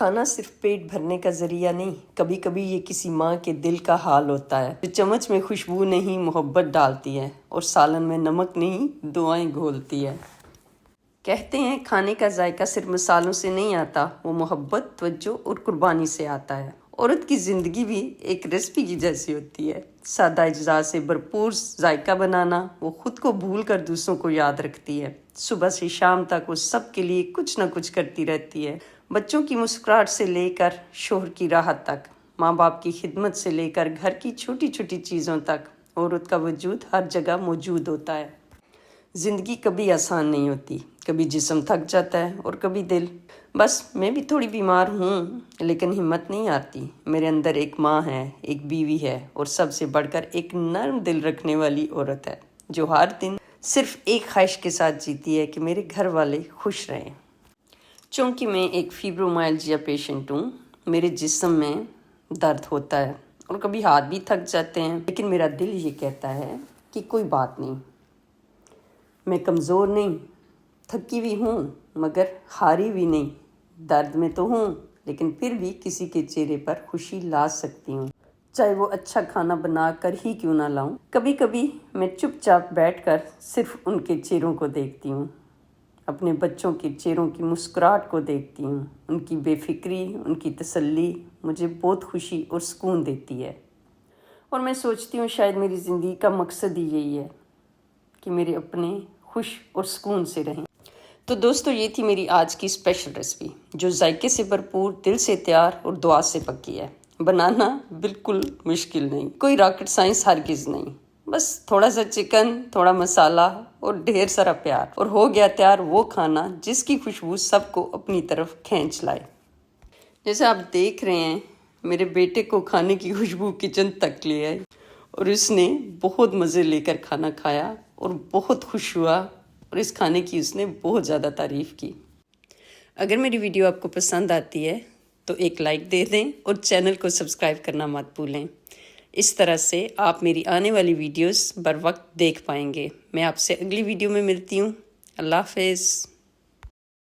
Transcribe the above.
کھانا صرف پیٹ بھرنے کا ذریعہ نہیں، کبھی کبھی یہ کسی ماں کے دل کا حال ہوتا ہے جو چمچ میں خوشبو نہیں محبت ڈالتی ہے اور سالن میں نمک نہیں دعائیں گھولتی ہے۔ کہتے ہیں کھانے کا ذائقہ صرف مسالوں سے نہیں آتا، وہ محبت، توجہ اور قربانی سے آتا ہے۔ عورت کی زندگی بھی ایک ریسپی کی جیسی ہوتی ہے، سادہ اجزاء سے بھرپور ذائقہ بنانا۔ وہ خود کو بھول کر دوسروں کو یاد رکھتی ہے، صبح سے شام تک وہ سب کے لیے کچھ نہ کچھ کرتی رہتی ہے، بچوں کی مسکراہٹ سے لے کر شوہر کی راحت تک، ماں باپ کی خدمت سے لے کر گھر کی چھوٹی چھوٹی چیزوں تک۔ عورت کا وجود ہر جگہ موجود ہوتا ہے۔ زندگی کبھی آسان نہیں ہوتی، کبھی جسم تھک جاتا ہے اور کبھی دل۔ بس میں بھی تھوڑی بیمار ہوں، لیکن ہمت نہیں آتی۔ میرے اندر ایک ماں ہے، ایک بیوی ہے اور سب سے بڑھ کر ایک نرم دل رکھنے والی عورت ہے جو ہر دن صرف ایک خواہش کے ساتھ جیتی ہے کہ میرے گھر والے خوش رہیں۔ چونکہ میں ایک فیبرومائلجیا پیشنٹ ہوں، میرے جسم میں درد ہوتا ہے اور کبھی ہاتھ بھی تھک جاتے ہیں، لیکن میرا دل یہ کہتا ہے کہ کوئی بات نہیں، میں کمزور نہیں، تھکی ہوئی ہوں مگر ہاری بھی نہیں، درد میں تو ہوں لیکن پھر بھی کسی کے چہرے پر خوشی لا سکتی ہوں، چاہے وہ اچھا کھانا بنا کر ہی کیوں نہ لاؤں۔ کبھی کبھی میں چپ چاپ بیٹھ کر صرف ان کے چہروں کو دیکھتی ہوں، اپنے بچوں کے چہروں کی مسکراہٹ کو دیکھتی ہوں، ان کی بے فکری، ان کی تسلی مجھے بہت خوشی اور سکون دیتی ہے۔ اور میں سوچتی ہوں شاید میری زندگی کا مقصد ہی یہی ہے کہ میرے اپنے خوش اور سکون سے رہیں۔ تو دوستو، یہ تھی میری آج کی اسپیشل ریسپی جو ذائقے سے بھرپور، دل سے تیار اور دعا سے پکی ہے۔ بنانا بالکل مشکل نہیں، کوئی راکٹ سائنس ہرگز نہیں، بس تھوڑا سا چکن، تھوڑا مسالہ اور ڈھیر سارا پیار، اور ہو گیا تیار وہ کھانا جس کی خوشبو سب کو اپنی طرف کھینچ لائے۔ جیسے آپ دیکھ رہے ہیں، میرے بیٹے کو کھانے کی خوشبو کچن تک لے آئی اور اس نے بہت مزے لے کر کھانا کھایا اور بہت خوش ہوا، اور اس کھانے کی اس نے بہت زیادہ تعریف کی۔ اگر میری ویڈیو آپ کو پسند آتی ہے تو ایک لائک دے دیں اور چینل کو سبسکرائب کرنا مت بھولیں۔ اس طرح سے آپ میری آنے والی ویڈیوز بر وقت دیکھ پائیں گے۔ میں آپ سے اگلی ویڈیو میں ملتی ہوں۔ اللہ حافظ۔